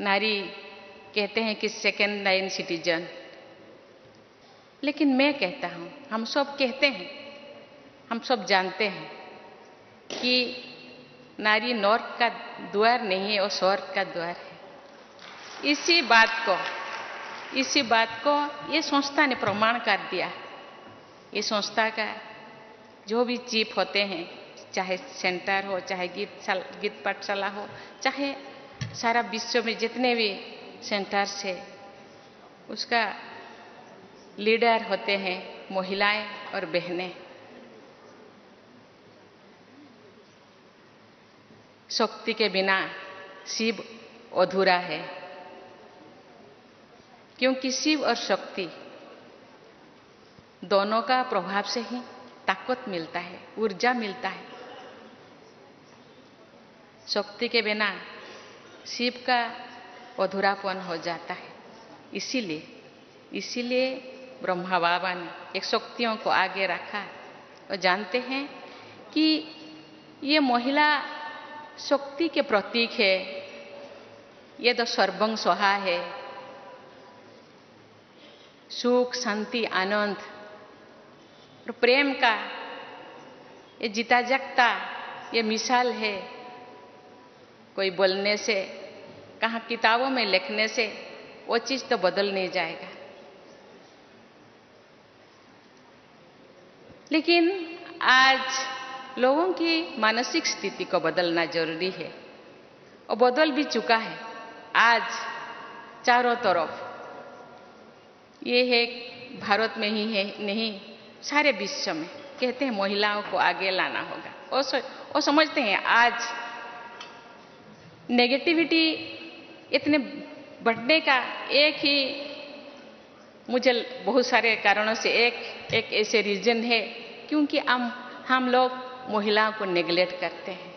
नारी कहते हैं कि सेकेंड लाइन सिटीजन, लेकिन मैं कहता हूं, हम सब कहते हैं, हम सब जानते हैं कि नारी नर्क का द्वार नहीं है, वो स्वर्ग का द्वार है। इसी बात को ये संस्था ने प्रमाण कर दिया। ये संस्था का जो भी चीफ होते हैं, चाहे सेंटर हो, चाहे गीत पाठशाला हो, चाहे सारा विश्व में जितने भी सेंटर्स है, उसका लीडर होते हैं महिलाएं और बहनें। शक्ति के बिना शिव अधूरा है, क्योंकि शिव और शक्ति दोनों का प्रभाव से ही ताकत मिलता है, ऊर्जा मिलता है। शक्ति के बिना शिव का अधूरापन हो जाता है। इसीलिए ब्रह्मा बाबा ने एक शक्तियों को आगे रखा और जानते हैं कि ये महिला शक्ति के प्रतीक है, ये तो सर्वं स्वाहा है। सुख, शांति, आनंद और प्रेम का ये जीता जागता ये मिसाल है। कोई बोलने से, कहाँ किताबों में लिखने से वो चीज तो बदल नहीं जाएगा, लेकिन आज लोगों की मानसिक स्थिति को बदलना जरूरी है और बदल भी चुका है। आज चारों तरफ ये है, भारत में ही है नहीं, सारे विश्व में कहते हैं महिलाओं को आगे लाना होगा। और समझते हैं आज नेगेटिविटी इतने बढ़ने का एक ही, मुझे बहुत सारे कारणों से एक ऐसे रीजन है, क्योंकि हम लोग महिलाओं को नेग्लेक्ट करते हैं।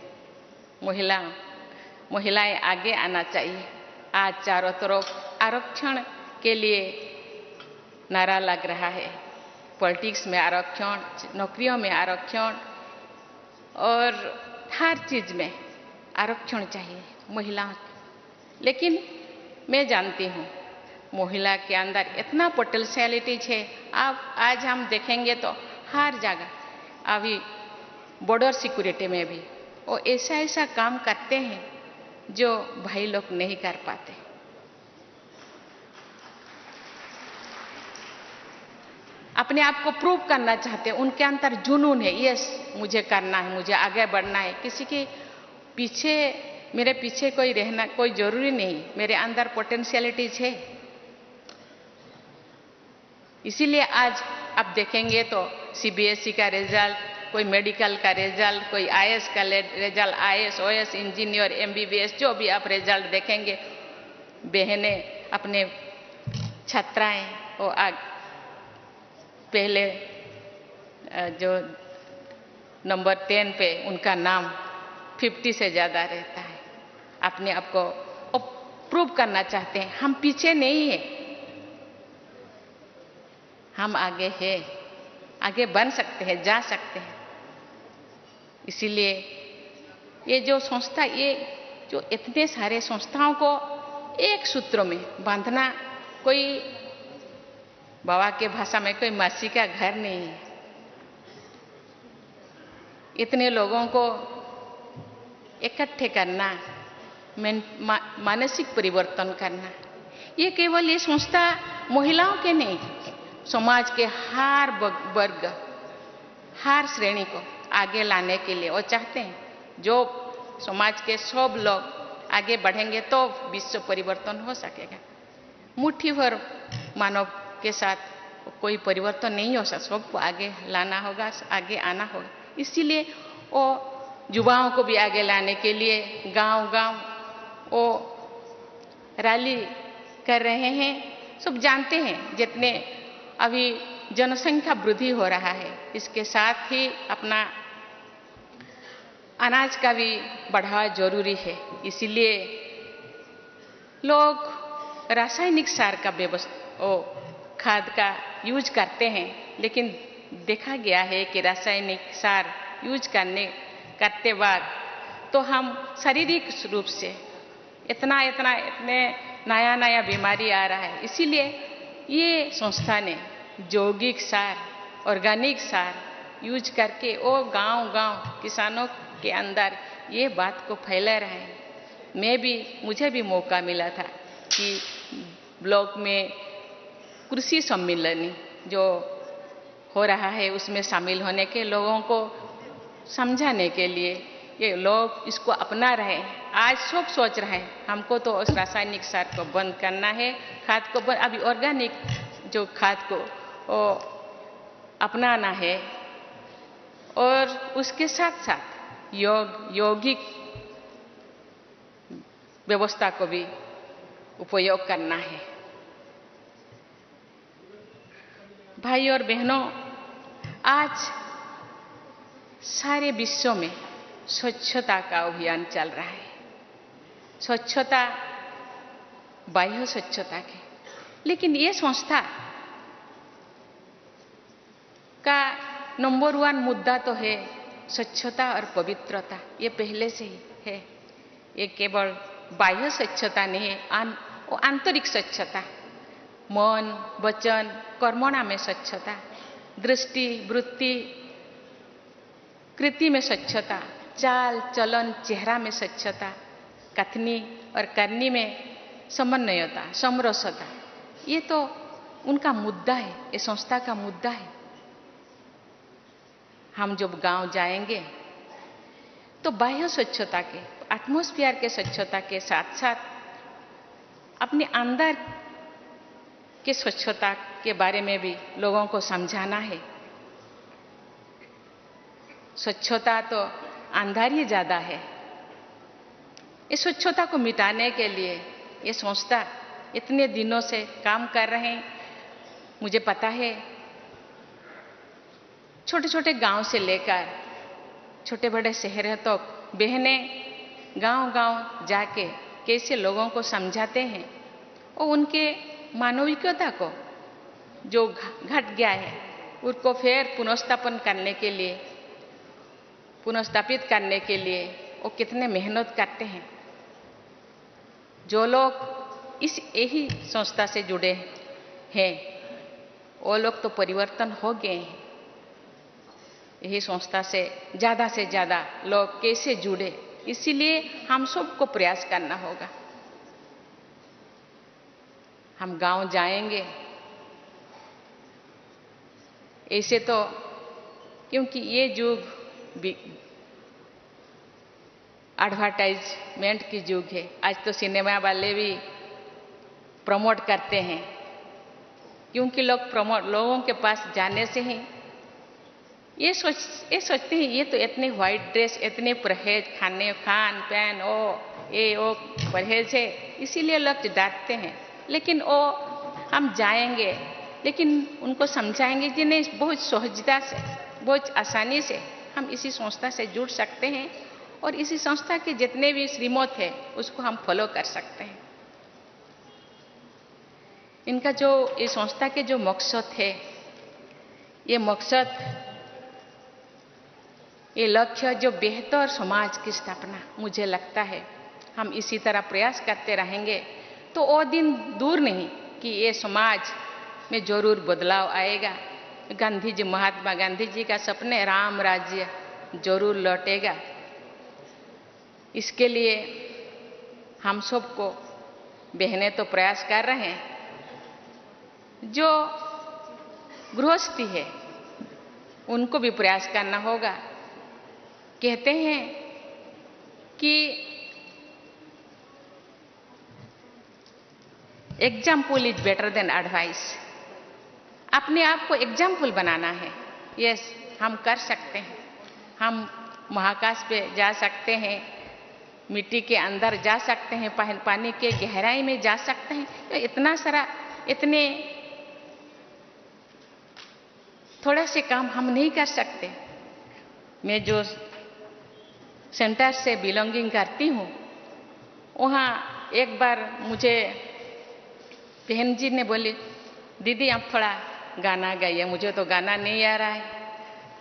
महिलाएं आगे आना चाहिए। आज चारों तरफ आरक्षण के लिए नारा लग रहा है। पॉलिटिक्स में आरक्षण, नौकरियों में आरक्षण और हर चीज में आरक्षण चाहिए महिलाओं को। लेकिन मैं जानती हूँ महिला के अंदर इतना पोटेंशियलिटी है। अब आज हम देखेंगे तो हर जगह, अभी बॉर्डर सिक्योरिटी में भी वो ऐसा काम करते हैं जो भाई लोग नहीं कर पाते। अपने आप को प्रूव करना चाहते हैं, उनके अंदर जुनून है, यस मुझे करना है, मुझे आगे बढ़ना है। किसी के पीछे, मेरे पीछे कोई रहना कोई जरूरी नहीं, मेरे अंदर पोटेंशियलिटीज है। इसीलिए आज आप देखेंगे तो सीबीएसई का रिजल्ट, कोई मेडिकल का रिजल्ट, कोई आईएएस का result, IAS, OAS, engineer, MBBS, जो भी आप रिजल्ट देखेंगे, बहनें अपने छात्राएं वो पहले जो नंबर 10 पे उनका नाम 50 से ज्यादा रहता है। अपने आप को प्रूव करना चाहते हैं, हम पीछे नहीं है, हम आगे हैं, आगे बढ़ सकते हैं, जा सकते हैं। इसीलिए ये जो संस्था, ये जो इतने सारे संस्थाओं को एक सूत्र में बांधना, कोई बाबा के भाषा में कोई मासी का घर नहीं है। इतने लोगों को इकट्ठे करना, मानसिक परिवर्तन करना, ये केवल ये संस्था महिलाओं के नहीं, समाज के हर वर्ग, हर श्रेणी को आगे लाने के लिए वो चाहते हैं। जो समाज के सब लोग आगे बढ़ेंगे तो विश्व परिवर्तन हो सकेगा। मुट्ठी भर मानव के साथ कोई परिवर्तन नहीं हो सकता, सबको आगे लाना होगा, आगे आना होगा। इसीलिए वो युवाओं को भी आगे लाने के लिए गांव-गांव वो रैली कर रहे हैं। सब जानते हैं जितने अभी जनसंख्या वृद्धि हो रहा है, इसके साथ ही अपना अनाज का भी बढ़ावा जरूरी है। इसीलिए लोग रासायनिक सार का खाद का यूज करते हैं, लेकिन देखा गया है कि रासायनिक सार यूज करते बाद तो हम शारीरिक रूप से इतने नया नया बीमारी आ रहा है। इसीलिए ये संस्था ने जैविक सार, ऑर्गेनिक सार यूज करके वो गांव-गांव किसानों के अंदर ये बात को फैला रहे हैं। मुझे भी मौका मिला था कि ब्लॉक में कृषि सम्मेलन जो हो रहा है उसमें शामिल होने के लोगों को समझाने के लिए ये लोग इसको अपना रहे हैं। आज सब सोच रहे हैं हमको तो उस रासायनिक सार को बंद करना है, खाद को बंद, अभी ऑर्गेनिक जो खाद को अपनाना है और उसके साथ साथ यौगिक व्यवस्था को भी उपयोग करना है। भाई और बहनों, आज सारे विश्व में स्वच्छता का अभियान चल रहा है। स्वच्छता, बाह्य स्वच्छता के, लेकिन ये संस्था का नंबर 1 मुद्दा तो है स्वच्छता और पवित्रता। ये पहले से ही है। ये केवल बाह्य स्वच्छता नहीं है, वो आंतरिक स्वच्छता, मन, वचन, कर्मणा में स्वच्छता, दृष्टि, वृत्ति, कृति में स्वच्छता, चाल चलन, चेहरा में स्वच्छता, कथनी और करनी में समन्वयता, समरसता, ये तो उनका मुद्दा है, ये संस्था का मुद्दा है। हम जब गांव जाएंगे तो बाह्य स्वच्छता के, एटमॉस्फेयर के स्वच्छता के साथ साथ अपने अंदर के स्वच्छता के बारे में भी लोगों को समझाना है। स्वच्छता तो अंदर ही ज्यादा है। इस स्वच्छता को मिटाने के लिए ये संस्था इतने दिनों से काम कर रहे हैं। मुझे पता है छोटे छोटे गांव से लेकर छोटे बड़े शहरों तक बहनें गांव-गांव जाके कैसे लोगों को समझाते हैं और उनके मानविकता को जो घट गया है उसको फिर पुनर्स्थापन करने के लिए, पुनर्स्थापित करने के लिए वो कितने मेहनत करते हैं। जो लोग इस यही संस्था से जुड़े हैं वो लोग तो परिवर्तन हो गए हैं। यही संस्था से ज़्यादा लोग कैसे जुड़े, इसीलिए हम सबको प्रयास करना होगा। हम गांव जाएंगे ऐसे तो, क्योंकि ये युग एडवर्टाइजमेंट की युग है। आज तो सिनेमा वाले भी प्रमोट करते हैं, क्योंकि लोगों के पास जाने से ही ये सोचते हैं ये तो इतने व्हाइट ड्रेस, इतने परहेज, खान पान वो परहेज है, इसीलिए लोग डांटते हैं। लेकिन हम जाएंगे, लेकिन उनको समझाएंगे कि नहीं, बहुत सहजता से, बहुत आसानी से हम इसी संस्था से जुड़ सकते हैं और इसी संस्था के जितने भी श्रीमत है उसको हम फॉलो कर सकते हैं। इनका जो इस संस्था के जो मकसद है, ये मकसद, ये लक्ष्य जो बेहतर समाज की स्थापना, मुझे लगता है हम इसी तरह प्रयास करते रहेंगे तो वो दिन दूर नहीं कि ये समाज में जरूर बदलाव आएगा। महात्मा गांधी जी का सपने राम राज्य जरूर लौटेगा। इसके लिए हम सबको, बहनें तो प्रयास कर रहे हैं, जो गृहस्थी है उनको भी प्रयास करना होगा। कहते हैं कि example is better than advice. अपने आप को एग्जाम्पल बनाना है। यस, हम कर सकते हैं। हम महाकाश पे जा सकते हैं, मिट्टी के अंदर जा सकते हैं, पानी के गहराई में जा सकते हैं। तो इतना सारा, इतने थोड़ा से काम हम नहीं कर सकते। मैं जो सेंटर से बिलोंगिंग करती हूँ, वहाँ एक बार मुझे बहन जी ने बोली, दीदी आप थोड़ा गाना गाइए। मुझे तो गाना नहीं आ रहा है,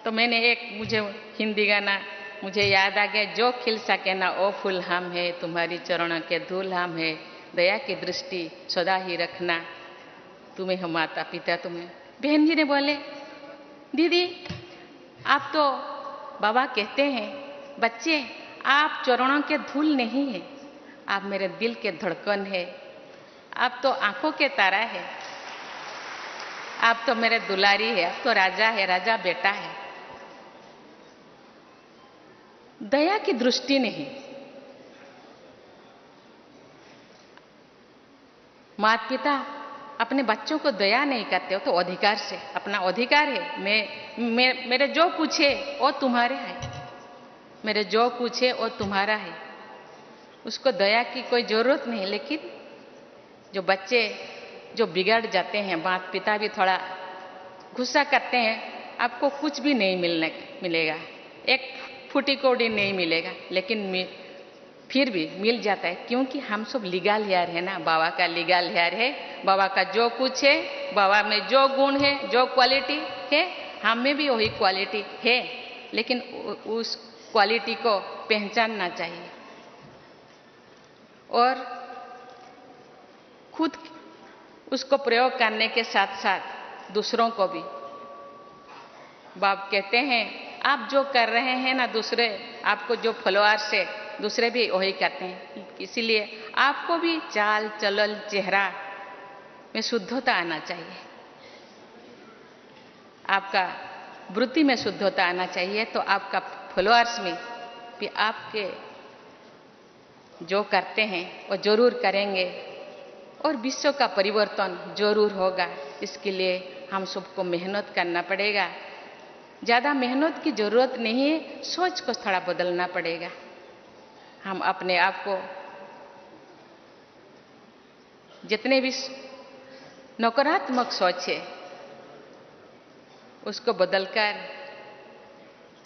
तो मैंने मुझे हिंदी गाना मुझे याद आ गया, जो खिल सके ना ओ फूल हम है, तुम्हारी चरणों के धूल हम है, दया की दृष्टि सदा ही रखना, तुम्हें हम माता पिता तुम्हें। बहन जी ने बोले, दीदी आप तो बाबा कहते हैं, बच्चे आप चरणों के धूल नहीं है, आप मेरे दिल के धड़कन है, आप तो आंखों के तारा है, आप तो मेरे दुलारी है, आप तो राजा है, राजा बेटा है। दया की दृष्टि नहीं, माता पिता अपने बच्चों को दया नहीं करते हो तो अधिकार से, अपना अधिकार है, मेरे जो पूछे वो तुम्हारे है, मेरे जो पूछे वो तुम्हारा है, उसको दया की कोई जरूरत नहीं। लेकिन जो बच्चे जो बिगड़ जाते हैं, माता पिता भी थोड़ा गुस्सा करते हैं, आपको कुछ भी नहीं मिलेगा, एक फूटी कौड़ी नहीं मिलेगा, लेकिन फिर भी मिल जाता है, क्योंकि हम सब लीगल हेयर है ना, बाबा का लीगल हेयर है, बाबा का जो कुछ है, बाबा में जो गुण है, जो क्वालिटी है, हम में भी वही क्वालिटी है, लेकिन उस क्वालिटी को पहचानना चाहिए और खुद उसको प्रयोग करने के साथ साथ दूसरों को भी। बाप कहते हैं, आप जो कर रहे हैं ना, दूसरे आपको जो फॉलोअर्स है, दूसरे भी वही करते हैं, इसीलिए आपको भी चाल चलन चेहरा में शुद्धता आना चाहिए, आपका वृत्ति में शुद्धता आना चाहिए, तो आपका फॉलोअर्स में भी आपके जो करते हैं वो जरूर करेंगे और विश्व का परिवर्तन जरूर होगा। इसके लिए हम सबको मेहनत करना पड़ेगा, ज़्यादा मेहनत की जरूरत नहीं है, सोच को थोड़ा बदलना पड़ेगा। हम अपने आप को जितने भी नकारात्मक सोच है उसको बदलकर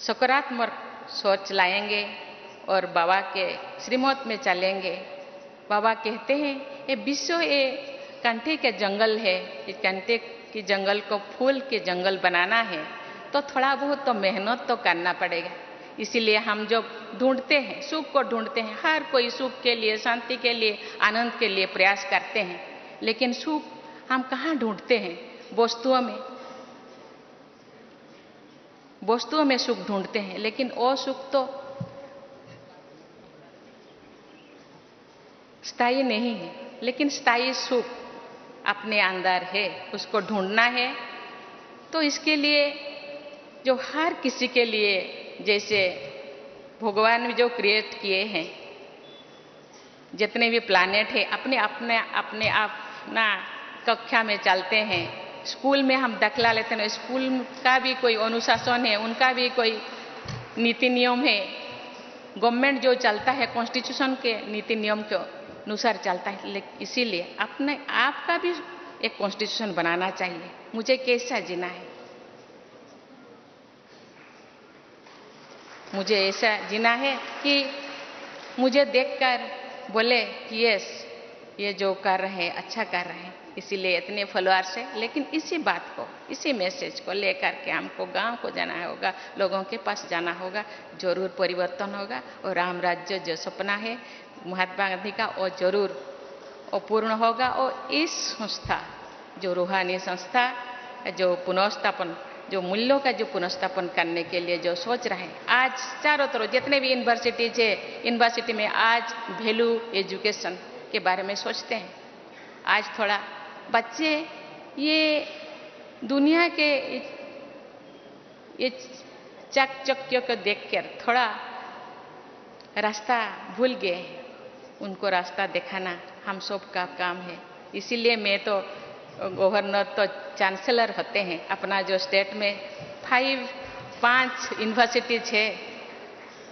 सकारात्मक सोच लाएंगे और बाबा के श्रीमत में चलेंगे। बाबा कहते हैं, ये विश्व ये कंटे के जंगल है, इस कंटे के जंगल को फूल के जंगल बनाना है तो थोड़ा बहुत तो मेहनत तो करना पड़ेगा। इसीलिए हम जो ढूंढते हैं, सुख को ढूंढते हैं, हर कोई सुख के लिए, शांति के लिए, आनंद के लिए प्रयास करते हैं, लेकिन सुख हम कहाँ ढूंढते हैं? वस्तुओं में, वस्तुओं में सुख ढूंढते हैं, लेकिन वो सुख तो स्थायी नहीं है। लेकिन स्थायी सुख अपने अंदर है, उसको ढूंढना है। तो इसके लिए जो हर किसी के लिए, जैसे भगवान ने जो क्रिएट किए हैं, जितने भी प्लैनेट है, अपने अपने अपने आप ना कक्षा में चलते हैं, स्कूल में हम दाखिला लेते हैं, स्कूल का भी कोई अनुशासन है, उनका भी कोई नीति नियम है। गवर्नमेंट जो चलता है कॉन्स्टिट्यूशन के नीति नियम के अनुसार चलता है, इसीलिए अपने आप का भी एक कॉन्स्टिट्यूशन बनाना चाहिए। मुझे कैसा जीना है, मुझे ऐसा जीना है कि मुझे देखकर बोले कि यस, ये जो कर रहे हैं अच्छा कर रहे हैं, इसीलिए इतने फॉलोअर्स है। लेकिन इसी बात को, इसी मैसेज को लेकर के हमको गांव को जाना होगा, लोगों के पास जाना होगा, जरूर परिवर्तन होगा और राम राज्य जो सपना है महात्मा गांधी का, वो जरूर वो पूर्ण होगा। और इस संस्था जो रूहानी संस्था जो पुनर्स्थापन, जो मूल्यों का जो पुनर्स्थापन करने के लिए जो सोच रहे हैं, आज चारों तरफ जितने भी यूनिवर्सिटीज है, यूनिवर्सिटी में आज वैल्यू एजुकेशन के बारे में सोचते हैं। आज थोड़ा बच्चे ये दुनिया के ये चाकचक्यों को देखकर थोड़ा रास्ता भूल गए, उनको रास्ता दिखाना हम सब का काम है। इसीलिए मैं तो गवर्नर तो चांसलर होते हैं, अपना जो स्टेट में 5 यूनिवर्सिटीज है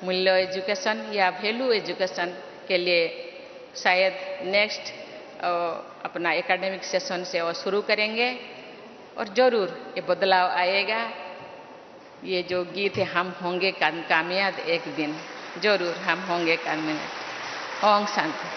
मूल्य एजुकेशन या वैल्यू एजुकेशन के लिए, शायद नेक्स्ट अपना एकेडमिक सेशन से वो शुरू करेंगे और जरूर ये बदलाव आएगा। ये जो गीत है, हम होंगे कामयाब एक दिन, जरूर हम होंगे कामयाब। ओम शांति।